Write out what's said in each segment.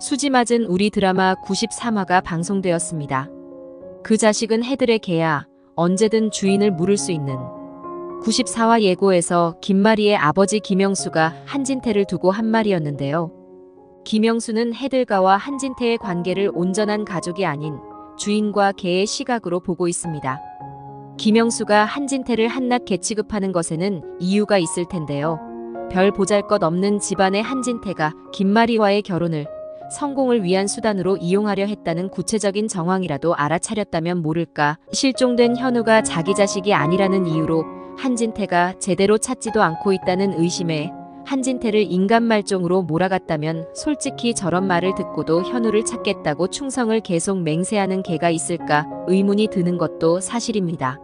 수지 맞은 우리 드라마 93화가 방송되었습니다. 그 자식은 해들의 개야 언제든 주인을 물을 수 있는 94화 예고에서 김마리의 아버지 김영수가 한진태를 두고 한 말이었는데요. 김영수는 해들가와 한진태의 관계를 온전한 가족이 아닌 주인과 개의 시각으로 보고 있습니다. 김영수가 한진태를 한낱 개 취급하는 것에는 이유가 있을 텐데요. 별 보잘것없는 집안의 한진태가 김마리와의 결혼을 성공을 위한 수단으로 이용하려 했다는 구체적인 정황이라도 알아차렸다면 모를까. 실종된 현우가 자기 자식이 아니라는 이유로 한진태가 제대로 찾지도 않고 있다는 의심에 한진태를 인간말종으로 몰아갔다면 솔직히 저런 말을 듣고도 현우를 찾겠다고 충성을 계속 맹세하는 개가 있을까 의문이 드는 것도 사실입니다.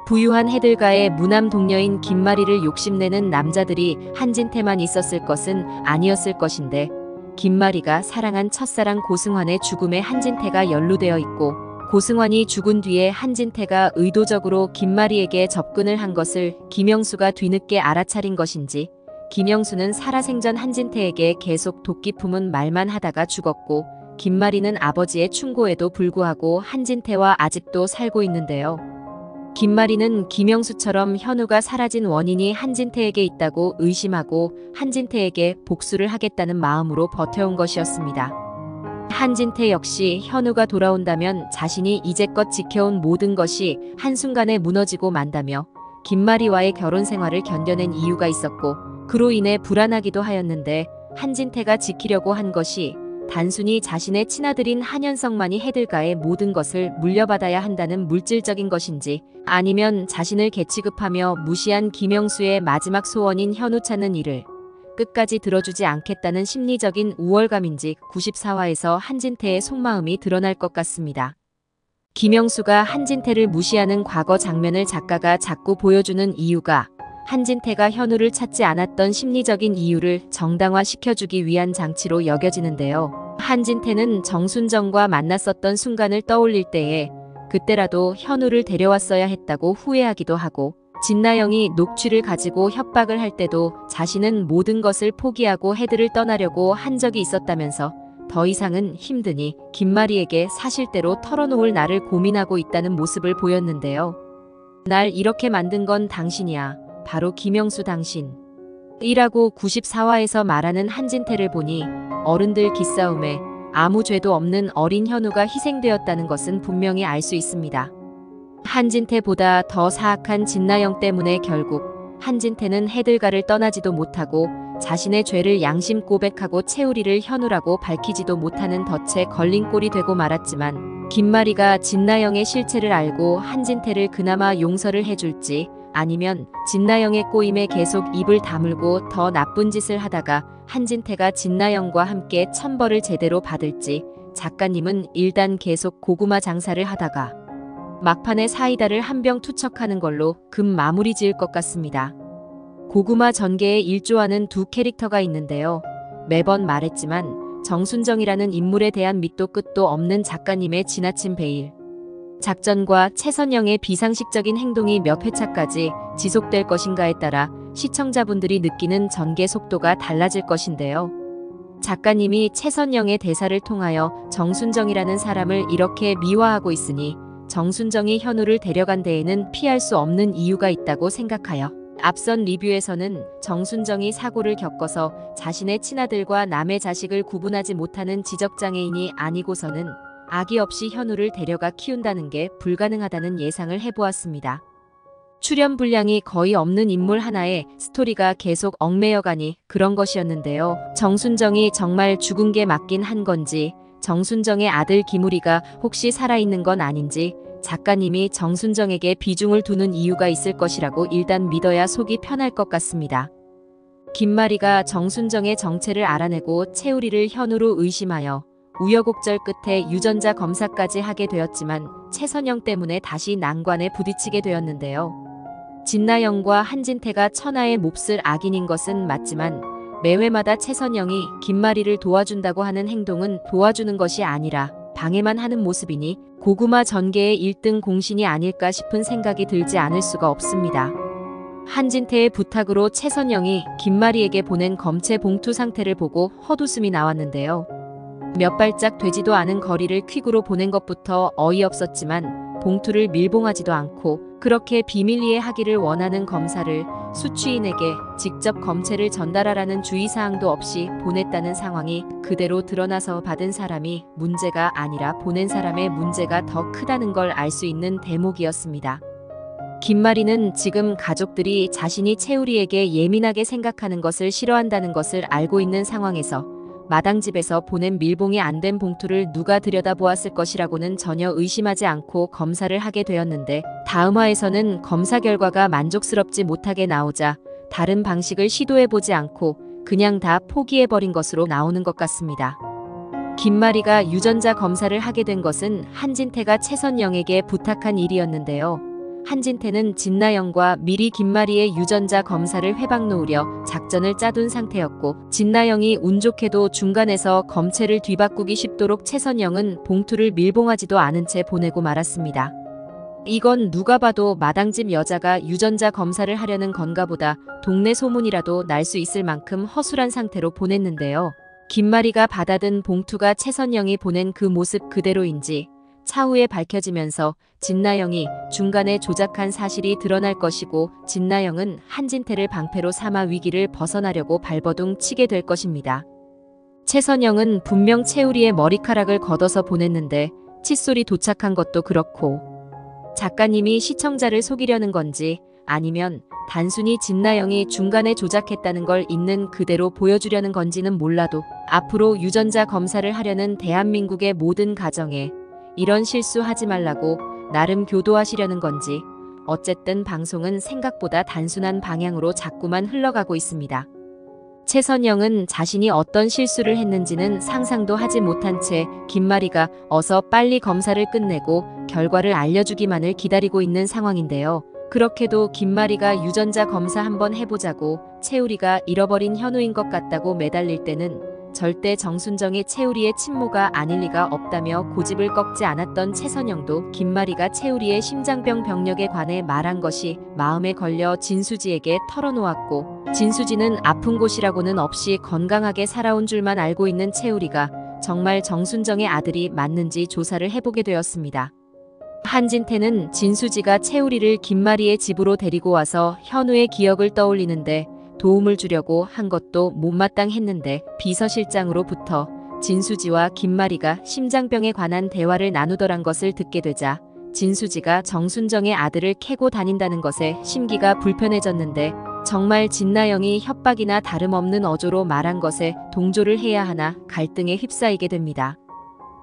부유한 해들가의 무남 동녀인 김마리를 욕심내는 남자들이 한진태만 있었을 것은 아니었을 것인데 김마리가 사랑한 첫사랑 고승환의 죽음에 한진태가 연루되어 있고 고승환이 죽은 뒤에 한진태가 의도적으로 김마리에게 접근을 한 것을 김영수가 뒤늦게 알아차린 것인지 김영수는 살아생전 한진태에게 계속 도끼 품은 말만 하다가 죽었고 김마리는 아버지의 충고에도 불구하고 한진태와 아직도 살고 있는데요. 김마리는 김영수처럼 현우가 사라진 원인이 한진태에게 있다고 의심하고 한진태에게 복수를 하겠다는 마음으로 버텨온 것이었습니다. 한진태 역시 현우가 돌아온다면 자신이 이제껏 지켜온 모든 것이 한순간에 무너지고 만다며 김마리와의 결혼 생활을 견뎌낸 이유가 있었고 그로 인해 불안하기도 하였는데 한진태가 지키려고 한 것이 단순히 자신의 친아들인 한현성만이 해들가의 모든 것을 물려받아야 한다는 물질적인 것인지 아니면 자신을 개취급하며 무시한 김영수의 마지막 소원인 현우 찾는 일을 끝까지 들어주지 않겠다는 심리적인 우월감인지 94화에서 한진태의 속마음이 드러날 것 같습니다. 김영수가 한진태를 무시하는 과거 장면을 작가가 자꾸 보여주는 이유가 한진태가 현우를 찾지 않았던 심리적인 이유를 정당화시켜주기 위한 장치로 여겨지는데요. 한진태는 정순정과 만났었던 순간을 떠올릴 때에 그때라도 현우를 데려왔어야 했다고 후회하기도 하고 진나영이 녹취를 가지고 협박을 할 때도 자신은 모든 것을 포기하고 해들을 떠나려고 한 적이 있었다면서 더 이상은 힘드니 김마리에게 사실대로 털어놓을 날을 고민하고 있다는 모습을 보였는데요. 날 이렇게 만든 건 당신이야. 바로 김영수 당신. 이라고 94화에서 말하는 한진태를 보니 어른들 기싸움에 아무 죄도 없는 어린 현우가 희생되었다는 것은 분명히 알 수 있습니다. 한진태보다 더 사악한 진나영 때문에 결국 한진태는 해들가를 떠나지도 못하고 자신의 죄를 양심 고백하고 채우리를 현우라고 밝히지도 못하는 덫에 걸린 꼴이 되고 말았지만 김마리가 진나영의 실체를 알고 한진태를 그나마 용서를 해줄지 아니면 진나영의 꼬임에 계속 입을 다물고 더 나쁜 짓을 하다가 한진태가 진나영과 함께 천벌을 제대로 받을지 작가님은 일단 계속 고구마 장사를 하다가 막판에 사이다를 한 병 투척하는 걸로 금 마무리 지을 것 같습니다. 고구마 전개에 일조하는 두 캐릭터가 있는데요. 매번 말했지만 정순정이라는 인물에 대한 밑도 끝도 없는 작가님의 지나친 베일. 작전과 최선영의 비상식적인 행동이 몇 회차까지 지속될 것인가에 따라 시청자분들이 느끼는 전개 속도가 달라질 것인데요. 작가님이 최선영의 대사를 통하여 정순정이라는 사람을 이렇게 미화하고 있으니 정순정이 현우를 데려간 데에는 피할 수 없는 이유가 있다고 생각하여 앞선 리뷰에서는 정순정이 사고를 겪어서 자신의 친아들과 남의 자식을 구분하지 못하는 지적장애인이 아니고서는 아기 없이 현우를 데려가 키운다는 게 불가능하다는 예상을 해보았습니다. 출연 분량이 거의 없는 인물 하나에 스토리가 계속 얽매여가니 그런 것이었는데요. 정순정이 정말 죽은 게 맞긴 한 건지 정순정의 아들 김우리가 혹시 살아있는 건 아닌지 작가님이 정순정에게 비중을 두는 이유가 있을 것이라고 일단 믿어야 속이 편할 것 같습니다. 김마리가 정순정의 정체를 알아내고 채우리를 현우로 의심하여 우여곡절 끝에 유전자 검사까지 하게 되었지만 최선영 때문에 다시 난관에 부딪히게 되었는데요. 진나영과 한진태가 천하의 몹쓸 악인인 것은 맞지만 매회마다 최선영이 김마리를 도와준다고 하는 행동은 도와주는 것이 아니라 방해만 하는 모습이니 고구마 전개의 1등 공신이 아닐까 싶은 생각이 들지 않을 수가 없습니다. 한진태의 부탁으로 최선영이 김마리에게 보낸 검체 봉투 상태를 보고 헛웃음이 나왔는데요. 몇 발짝 되지도 않은 거리를 퀵으로 보낸 것부터 어이없었지만 봉투를 밀봉하지도 않고 그렇게 비밀리에 하기를 원하는 검사를 수취인에게 직접 검체를 전달하라는 주의사항도 없이 보냈다는 상황이 그대로 드러나서 받은 사람이 문제가 아니라 보낸 사람의 문제가 더 크다는 걸 알 수 있는 대목이었습니다. 김마리는 지금 가족들이 자신이 채우리에게 예민하게 생각하는 것을 싫어한다는 것을 알고 있는 상황에서 마당집에서 보낸 밀봉이 안 된 봉투를 누가 들여다보았을 것이라고는 전혀 의심하지 않고 검사를 하게 되었는데 다음 화에서는 검사 결과가 만족스럽지 못하게 나오자 다른 방식을 시도해보지 않고 그냥 다 포기해버린 것으로 나오는 것 같습니다. 김마리가 유전자 검사를 하게 된 것은 한진태가 최선영에게 부탁한 일이었는데요. 한진태는 진나영과 미리 김마리의 유전자 검사를 회방 놓으려 작전을 짜둔 상태였고 진나영이 운 좋게도 중간에서 검체를 뒤바꾸기 쉽도록 최선영은 봉투를 밀봉하지도 않은 채 보내고 말았습니다. 이건 누가 봐도 마당집 여자가 유전자 검사를 하려는 건가 보다 동네 소문이라도 날 수 있을 만큼 허술한 상태로 보냈는데요. 김마리가 받아든 봉투가 최선영이 보낸 그 모습 그대로인지 차후에 밝혀지면서 진나영이 중간에 조작한 사실이 드러날 것이고 진나영은 한진태를 방패로 삼아 위기를 벗어나려고 발버둥 치게 될 것입니다. 최선영은 분명 채우리의 머리카락을 걷어서 보냈는데 칫솔이 도착한 것도 그렇고 작가님이 시청자를 속이려는 건지 아니면 단순히 진나영이 중간에 조작했다는 걸 있는 그대로 보여주려는 건지는 몰라도 앞으로 유전자 검사를 하려는 대한민국의 모든 가정에 이런 실수하지 말라고 나름 교도하시려는 건지 어쨌든 방송은 생각보다 단순한 방향으로 자꾸만 흘러가고 있습니다. 최선영은 자신이 어떤 실수를 했는지는 상상도 하지 못한 채 김마리가 어서 빨리 검사를 끝내고 결과를 알려주기만을 기다리고 있는 상황인데요. 그렇게도 김마리가 유전자 검사 한번 해보자고 채우리가 잃어버린 현우인 것 같다고 매달릴 때는 절대 정순정의 채우리의 친모가 아닐 리가 없다며 고집을 꺾지 않았던 최선영도 김마리가 채우리의 심장병 병력에 관해 말한 것이 마음에 걸려 진수지에게 털어놓았고 진수지는 아픈 곳이라고는 없이 건강하게 살아온 줄만 알고 있는 채우리가 정말 정순정의 아들이 맞는지 조사를 해보게 되었습니다. 한진태는 진수지가 채우리를 김마리의 집으로 데리고 와서 현우의 기억을 떠올리는데 도움을 주려고 한 것도 못마땅했는데 비서실장으로부터 진수지와 김마리가 심장병에 관한 대화를 나누더란 것을 듣게 되자 진수지가 정순정의 아들을 캐고 다닌다는 것에 심기가 불편해졌는데 정말 진나영이 협박이나 다름없는 어조로 말한 것에 동조를 해야 하나 갈등에 휩싸이게 됩니다.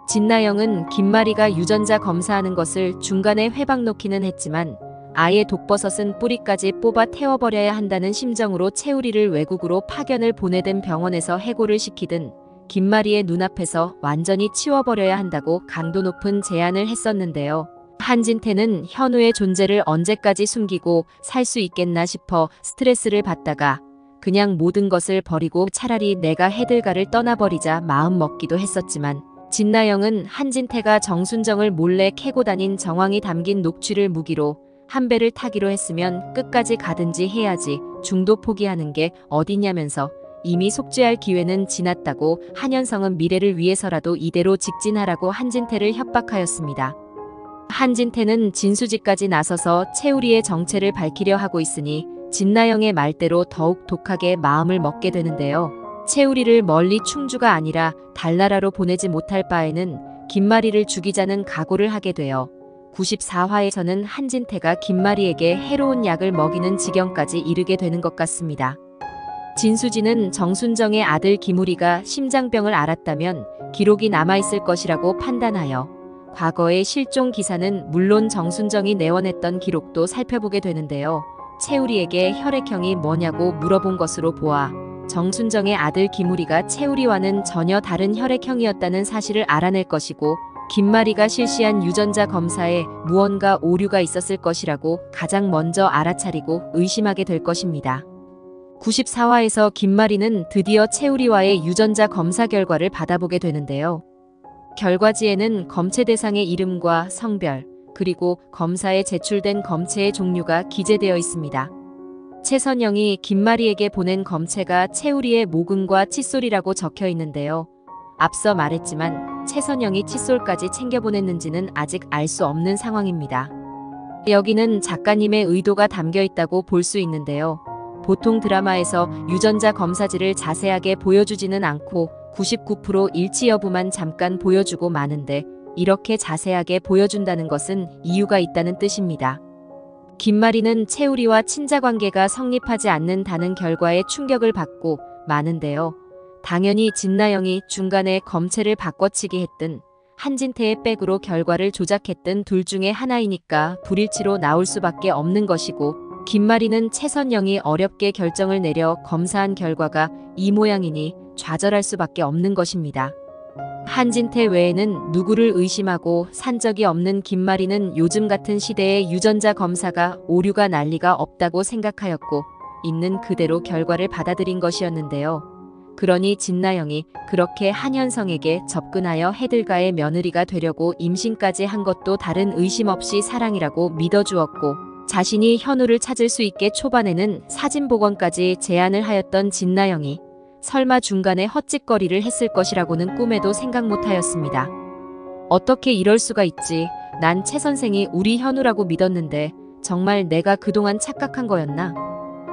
진나영은 김마리가 유전자 검사하는 것을 중간에 회방 놓기는 했지만 아예 독버섯은 뿌리까지 뽑아 태워버려야 한다는 심정으로 채우리를 외국으로 파견을 보내든 병원에서 해고를 시키든 김마리의 눈앞에서 완전히 치워버려야 한다고 강도 높은 제안을 했었는데요. 한진태는 현우의 존재를 언제까지 숨기고 살 수 있겠나 싶어 스트레스를 받다가 그냥 모든 것을 버리고 차라리 내가 해들가를 떠나버리자 마음 먹기도 했었지만 진나영은 한진태가 정순정을 몰래 캐고 다닌 정황이 담긴 녹취를 무기로 한 배를 타기로 했으면 끝까지 가든지 해야지 중도 포기하는 게 어디냐면서 이미 속죄할 기회는 지났다고 한현성은 미래를 위해서라도 이대로 직진하라고 한진태를 협박하였습니다. 한진태는 진수지까지 나서서 채우리의 정체를 밝히려 하고 있으니 진나영의 말대로 더욱 독하게 마음을 먹게 되는데요. 채우리를 멀리 충주가 아니라 달나라로 보내지 못할 바에는 김마리를 죽이자는 각오를 하게 되어 94화에서는 한진태가 김마리에게 해로운 약을 먹이는 지경까지 이르게 되는 것 같습니다. 진수지는 정순정의 아들 김우리가 심장병을 앓았다면 기록이 남아있을 것이라고 판단하여 과거의 실종 기사는 물론 정순정이 내원했던 기록도 살펴보게 되는데요. 채우리에게 혈액형이 뭐냐고 물어본 것으로 보아 정순정의 아들 김우리가 채우리와는 전혀 다른 혈액형이었다는 사실을 알아낼 것이고 김마리가 실시한 유전자 검사에 무언가 오류가 있었을 것이라고 가장 먼저 알아차리고 의심하게 될 것입니다. 94화에서 김마리는 드디어 채우리와의 유전자 검사 결과를 받아보게 되는데요. 결과지에는 검체 대상의 이름과 성별, 그리고 검사에 제출된 검체의 종류가 기재되어 있습니다. 최선영이 김마리에게 보낸 검체가 채우리의 모근과 칫솔이라고 적혀 있는데요. 앞서 말했지만 최선영이 칫솔까지 챙겨보냈는지는 아직 알 수 없는 상황입니다. 여기는 작가님의 의도가 담겨 있다고 볼 수 있는데요. 보통 드라마에서 유전자 검사지를 자세하게 보여주지는 않고 99% 일치 여부만 잠깐 보여주고 마는데 이렇게 자세하게 보여준다는 것은 이유가 있다는 뜻입니다. 김마리는 채우리와 친자관계가 성립하지 않는다는 결과에 충격을 받고 마는데요. 당연히 진나영이 중간에 검체를 바꿔치기 했든 한진태의 백으로 결과를 조작했든 둘 중에 하나이니까 불일치로 나올 수밖에 없는 것이고 김마리는 최선영이 어렵게 결정을 내려 검사한 결과가 이 모양이니 좌절할 수밖에 없는 것입니다. 한진태 외에는 누구를 의심하고 산 적이 없는 김마리는 요즘 같은 시대에 유전자 검사가 오류가 날 리가 없다고 생각하였고 있는 그대로 결과를 받아들인 것이었는데요. 그러니 진나영이 그렇게 한현성에게 접근하여 해들가의 며느리가 되려고 임신까지 한 것도 다른 의심 없이 사랑이라고 믿어주었고 자신이 현우를 찾을 수 있게 초반에는 사진복원까지 제안을 하였던 진나영이 설마 중간에 헛짓거리를 했을 것이라고는 꿈에도 생각 못하였습니다. 어떻게 이럴 수가 있지? 난 최 선생이 우리 현우라고 믿었는데 정말 내가 그동안 착각한 거였나?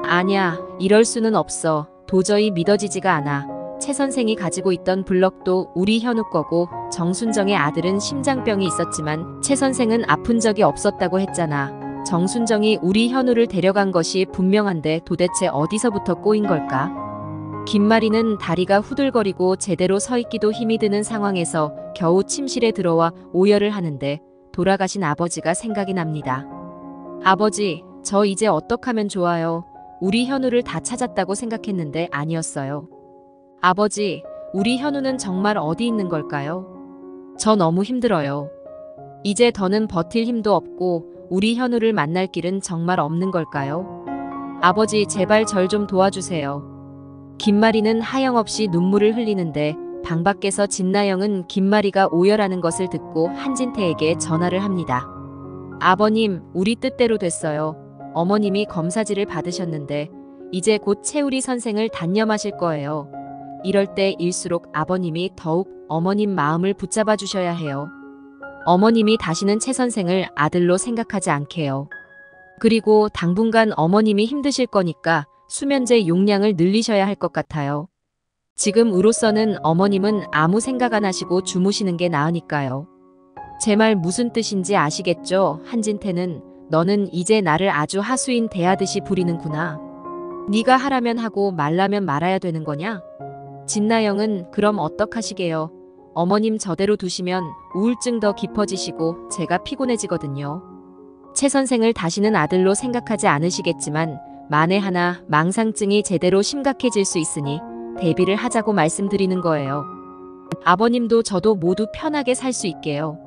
아냐, 이럴 수는 없어. 도저히 믿어지지가 않아. 최 선생이 가지고 있던 블럭도 우리 현우 거고 정순정의 아들은 심장병이 있었지만 최 선생은 아픈 적이 없었다고 했잖아. 정순정이 우리 현우를 데려간 것이 분명한데 도대체 어디서부터 꼬인 걸까? 김마리는 다리가 후들거리고 제대로 서 있기도 힘이 드는 상황에서 겨우 침실에 들어와 오열을 하는데 돌아가신 아버지가 생각이 납니다. 아버지, 저 이제 어떡하면 좋아요? 우리 현우를 다 찾았다고 생각했는데 아니었어요. 아버지, 우리 현우는 정말 어디 있는 걸까요? 저 너무 힘들어요. 이제 더는 버틸 힘도 없고 우리 현우를 만날 길은 정말 없는 걸까요? 아버지, 제발 절 좀 도와주세요. 김마리는 하염없이 눈물을 흘리는데 방 밖에서 진나영은 김마리가 오열하는 것을 듣고 한진태에게 전화를 합니다. 아버님, 우리 뜻대로 됐어요. 어머님이 검사지를 받으셨는데 이제 곧 채우리 선생을 단념하실 거예요. 이럴 때일수록 아버님이 더욱 어머님 마음을 붙잡아 주셔야 해요. 어머님이 다시는 채 선생을 아들로 생각하지 않게요. 그리고 당분간 어머님이 힘드실 거니까 수면제 용량을 늘리셔야 할 것 같아요. 지금으로서는 어머님은 아무 생각 안 하시고 주무시는 게 나으니까요. 제 말 무슨 뜻인지 아시겠죠? 한진태는 너는 이제 나를 아주 하수인 대하듯이 부리는구나. 네가 하라면 하고 말라면 말아야 되는 거냐? 진나영은 그럼 어떡하시게요? 어머님 저대로 두시면 우울증 더 깊어지시고 제가 피곤해지거든요. 최 선생을 다시는 아들로 생각하지 않으시겠지만 만에 하나 망상증이 제대로 심각해질 수 있으니 대비를 하자고 말씀드리는 거예요. 아버님도 저도 모두 편하게 살 수 있게요.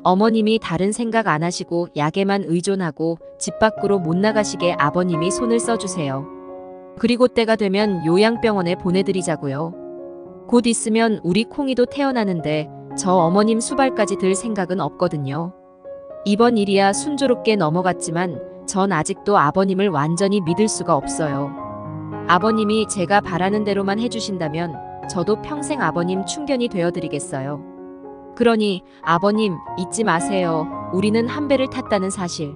어머님이 다른 생각 안 하시고 약에만 의존하고 집 밖으로 못 나가시게 아버님이 손을 써주세요. 그리고 때가 되면 요양병원에 보내드리자고요. 곧 있으면 우리 콩이도 태어나는데 저 어머님 수발까지 들 생각은 없거든요. 이번 일이야 순조롭게 넘어갔지만 전 아직도 아버님을 완전히 믿을 수가 없어요. 아버님이 제가 바라는 대로만 해주신다면 저도 평생 아버님 충견이 되어드리겠어요. 그러니 아버님 잊지 마세요. 우리는 한 배를 탔다는 사실.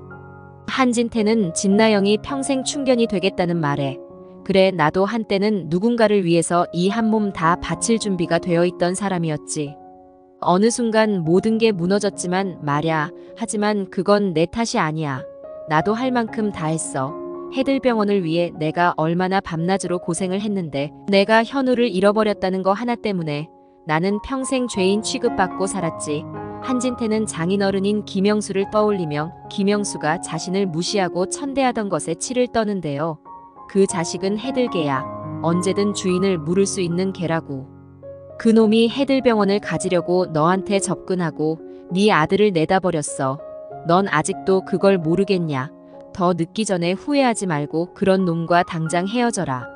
한진태는 진나영이 평생 충견이 되겠다는 말에 그래 나도 한때는 누군가를 위해서 이 한 몸 다 바칠 준비가 되어 있던 사람이었지. 어느 순간 모든 게 무너졌지만 말야. 하지만 그건 내 탓이 아니야. 나도 할 만큼 다 했어. 해들병원을 위해 내가 얼마나 밤낮으로 고생을 했는데 내가 현우를 잃어버렸다는 거 하나 때문에 나는 평생 죄인 취급받고 살았지. 한진태는 장인어른인 김영수를 떠올리며 김영수가 자신을 무시하고 천대하던 것에 치를 떠는데요. 그 자식은 해들개야. 언제든 주인을 물을 수 있는 개라고. 그놈이 해들병원을 가지려고 너한테 접근하고 네 아들을 내다버렸어. 넌 아직도 그걸 모르겠냐. 더 늦기 전에 후회하지 말고 그런 놈과 당장 헤어져라.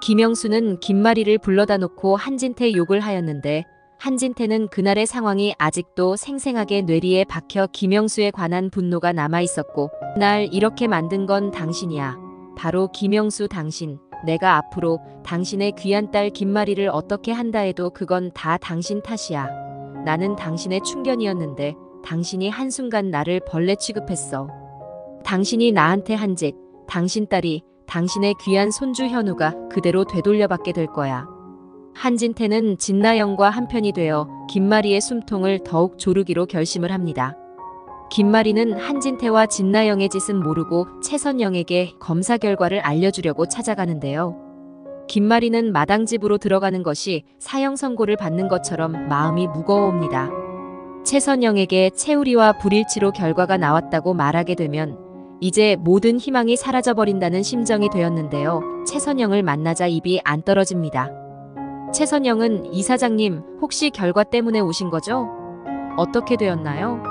김영수는 김마리를 불러다 놓고 한진태 욕을 하였는데 한진태는 그날의 상황이 아직도 생생하게 뇌리에 박혀 김영수에 관한 분노가 남아있었고 날 이렇게 만든 건 당신이야. 바로 김영수 당신. 내가 앞으로 당신의 귀한 딸 김마리를 어떻게 한다 해도 그건 다 당신 탓이야. 나는 당신의 충견이었는데 당신이 한순간 나를 벌레 취급했어. 당신이 나한테 한 짓, 당신 딸이 당신의 귀한 손주 현우가 그대로 되돌려받게 될 거야. 한진태는 진나영과 한편이 되어 김마리의 숨통을 더욱 조르기로 결심을 합니다. 김마리는 한진태와 진나영의 짓은 모르고 최선영에게 검사 결과를 알려주려고 찾아가는데요. 김마리는 마당집으로 들어가는 것이 사형 선고를 받는 것처럼 마음이 무거워옵니다. 최선영에게 채우리와 불일치로 결과가 나왔다고 말하게 되면 이제 모든 희망이 사라져버린다는 심정이 되었는데요. 최선영을 만나자 입이 안 떨어집니다. 최선영은 이사장님, 혹시 결과 때문에 오신 거죠? 어떻게 되었나요?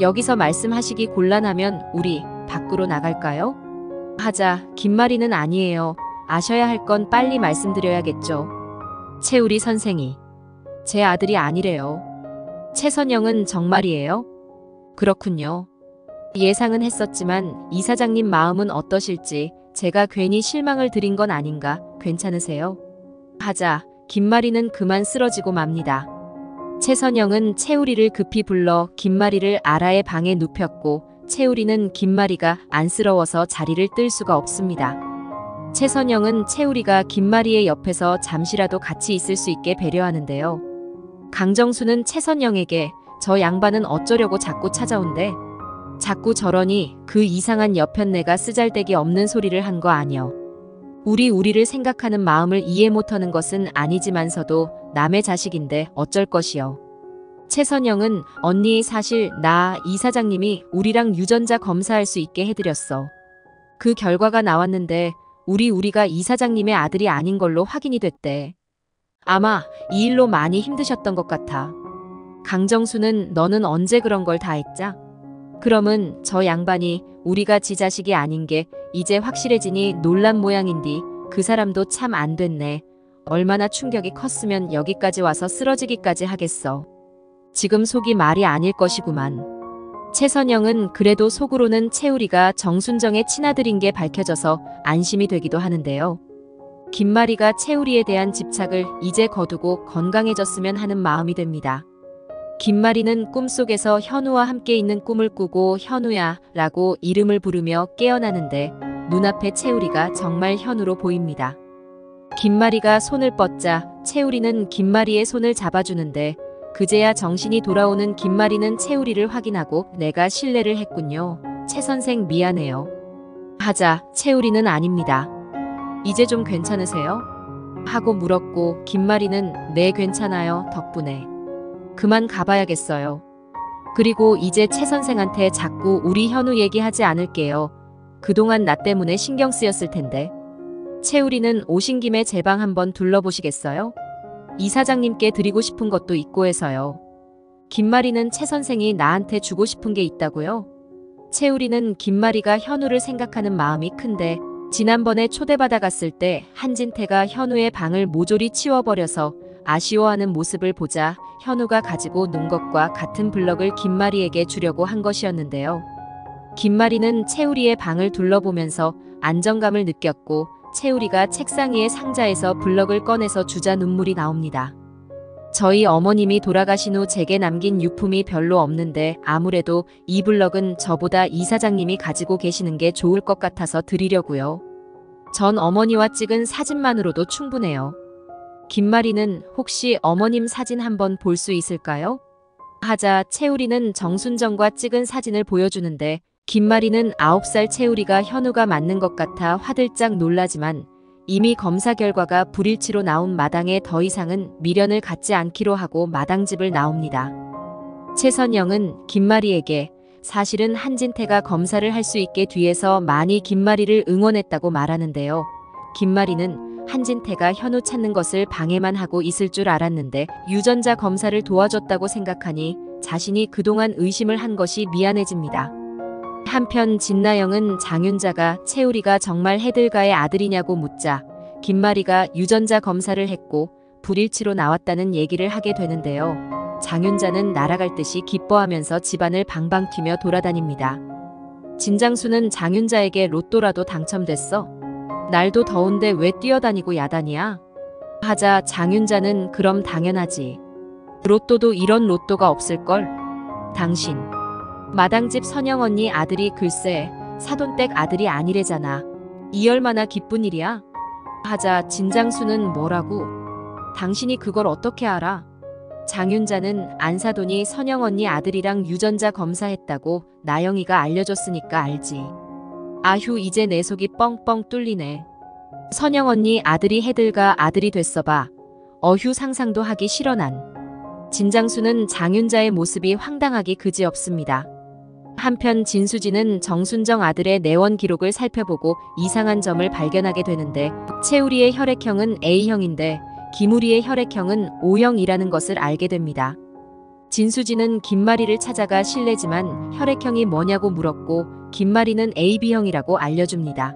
여기서 말씀하시기 곤란하면 우리 밖으로 나갈까요? 하자 김마리는 아니에요. 아셔야 할 건 빨리 말씀드려야겠죠. 채우리 선생이 제 아들이 아니래요. 최선영은 정말이에요? 그렇군요. 예상은 했었지만 이사장님 마음은 어떠실지 제가 괜히 실망을 드린 건 아닌가 괜찮으세요? 하자 김마리는 그만 쓰러지고 맙니다. 최선영은 채우리를 급히 불러 김마리를 아라의 방에 눕혔고 채우리는 김마리가 안쓰러워서 자리를 뜰 수가 없습니다. 최선영은 채우리가 김마리의 옆에서 잠시라도 같이 있을 수 있게 배려하는데요. 강정수는 최선영에게 저 양반은 어쩌려고 자꾸 찾아온대? 자꾸 저러니 그 이상한 여편네가 쓰잘데기 없는 소리를 한 거 아니여. 우리를 생각하는 마음을 이해 못하는 것은 아니지만서도 남의 자식인데 어쩔 것이여. 최선영은 언니 사실 나 이사장님이 우리랑 유전자 검사할 수 있게 해드렸어. 그 결과가 나왔는데 우리가 이사장님의 아들이 아닌 걸로 확인이 됐대. 아마 이 일로 많이 힘드셨던 것 같아. 강정수는 너는 언제 그런 걸 다 했자? 그럼은 저 양반이 우리가 지 자식이 아닌 게 이제 확실해지니 놀란 모양인디 그 사람도 참 안 됐네. 얼마나 충격이 컸으면 여기까지 와서 쓰러지기까지 하겠어. 지금 속이 말이 아닐 것이구만. 최선영은 그래도 속으로는 채우리가 정순정의 친아들인 게 밝혀져서 안심이 되기도 하는데요. 김마리가 채우리에 대한 집착을 이제 거두고 건강해졌으면 하는 마음이 됩니다. 김마리는 꿈속에서 현우와 함께 있는 꿈을 꾸고 현우야 라고 이름을 부르며 깨어나는데 눈앞에 채우리가 정말 현우로 보입니다. 김마리가 손을 뻗자 채우리는 김마리의 손을 잡아주는데 그제야 정신이 돌아오는 김마리는 채우리를 확인하고 내가 실례를 했군요. 최 선생 미안해요. 하자 채우리는 아닙니다. 이제 좀 괜찮으세요? 하고 물었고 김마리는 네 괜찮아요 덕분에. 그만 가봐야겠어요. 그리고 이제 최 선생한테 자꾸 우리 현우 얘기하지 않을게요. 그동안 나 때문에 신경 쓰였을 텐데. 채우리는 오신 김에 제 방 한번 둘러보시겠어요? 이사장님께 드리고 싶은 것도 있고 해서요. 김마리는 최 선생이 나한테 주고 싶은 게 있다고요? 채우리는 김마리가 현우를 생각하는 마음이 큰데 지난번에 초대받아 갔을 때 한진태가 현우의 방을 모조리 치워버려서 아쉬워하는 모습을 보자 현우가 가지고 논 것과 같은 블럭을 김마리에게 주려고 한 것이었는데요. 김마리는 채우리의 방을 둘러보면서 안정감을 느꼈고 채우리가 책상 위의 상자에서 블럭을 꺼내서 주자 눈물이 나옵니다. 저희 어머님이 돌아가신 후 제게 남긴 유품이 별로 없는데 아무래도 이 블럭은 저보다 이사장님이 가지고 계시는 게 좋을 것 같아서 드리려고요. 전 어머니와 찍은 사진만으로도 충분해요. 김마리는 혹시 어머님 사진 한번 볼 수 있을까요? 하자 채우리는 정순정과 찍은 사진을 보여주는데 김마리는 9살 채우리가 현우가 맞는 것 같아 화들짝 놀라지만 이미 검사 결과가 불일치로 나온 마당에 더 이상은 미련을 갖지 않기로 하고 마당집을 나옵니다. 최선영은 김마리에게 사실은 한진태가 검사를 할 수 있게 뒤에서 많이 김마리를 응원했다고 말하는데요. 김마리는 한진태가 현우 찾는 것을 방해만 하고 있을 줄 알았는데 유전자 검사를 도와줬다고 생각하니 자신이 그동안 의심을 한 것이 미안해집니다. 한편 진나영은 장윤자가 채우리가 정말 해들가의 아들이냐고 묻자 김마리가 유전자 검사를 했고 불일치로 나왔다는 얘기를 하게 되는데요. 장윤자는 날아갈 듯이 기뻐하면서 집안을 방방 튀며 돌아다닙니다. 진장수는 장윤자에게 로또라도 당첨됐어? 날도 더운데 왜 뛰어다니고 야단이야? 하자 장윤자는 그럼 당연하지. 로또도 이런 로또가 없을걸? 당신. 마당집 선영 언니 아들이 글쎄 사돈댁 아들이 아니래잖아. 이 얼마나 기쁜 일이야? 하자 진장수는 뭐라고? 당신이 그걸 어떻게 알아? 장윤자는 안사돈이 선영 언니 아들이랑 유전자 검사했다고 나영이가 알려줬으니까 알지. 아휴 이제 내 속이 뻥뻥 뚫리네. 선영 언니 아들이 해들가 아들이 됐어 봐. 어휴 상상도 하기 싫어 난. 진장수는 장윤자의 모습이 황당하기 그지없습니다. 한편 진수지는 정순정 아들의 내원 기록을 살펴보고 이상한 점을 발견하게 되는데 채우리의 혈액형은 A형인데 김우리의 혈액형은 O형이라는 것을 알게 됩니다. 진수지는 김마리를 찾아가 실례지만 혈액형이 뭐냐고 물었고 김마리는 AB형이라고 알려줍니다.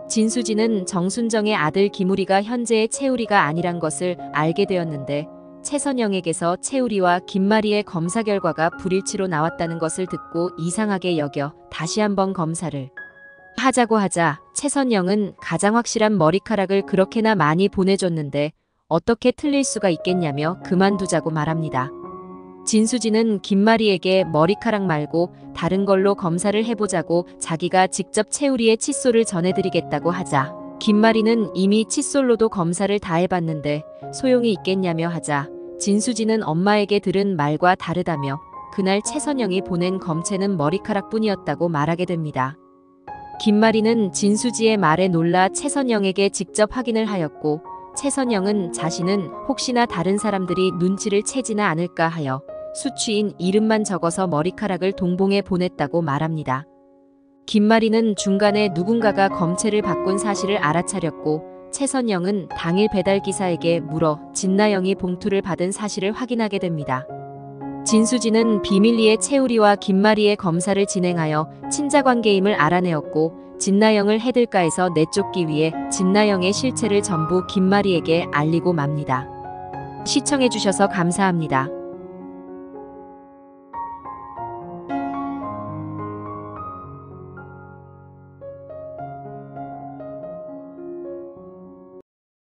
진수지는 정순정의 아들 김우리가 현재의 채우리가 아니란 것을 알게 되었는데 최선영에게서 채우리와 김마리의 검사 결과가 불일치로 나왔다는 것을 듣고 이상하게 여겨 다시 한번 검사를 하자고 하자 최선영은 가장 확실한 머리카락을 그렇게나 많이 보내줬는데 어떻게 틀릴 수가 있겠냐며 그만두자고 말합니다. 진수지는 김마리에게 머리카락 말고 다른 걸로 검사를 해보자고 자기가 직접 채우리의 칫솔을 전해드리겠다고 하자 김마리는 이미 칫솔로도 검사를 다 해봤는데 소용이 있겠냐며 하자 진수지는 엄마에게 들은 말과 다르다며 그날 최선영이 보낸 검체는 머리카락뿐이었다고 말하게 됩니다. 김마리는 진수지의 말에 놀라 최선영에게 직접 확인을 하였고 최선영은 자신은 혹시나 다른 사람들이 눈치를 채지나 않을까 하여 수취인 이름만 적어서 머리카락을 동봉해 보냈다고 말합니다. 김마리는 중간에 누군가가 검체를 바꾼 사실을 알아차렸고 최선영은 당일 배달기사에게 물어 진나영이 봉투를 받은 사실을 확인하게 됩니다. 진수지는 비밀리에 채우리와 김마리의 검사를 진행하여 친자관계임을 알아내었고 진나영을 해들가에서 내쫓기 위해 진나영의 실체를 전부 김마리에게 알리고 맙니다. 시청해주셔서 감사합니다.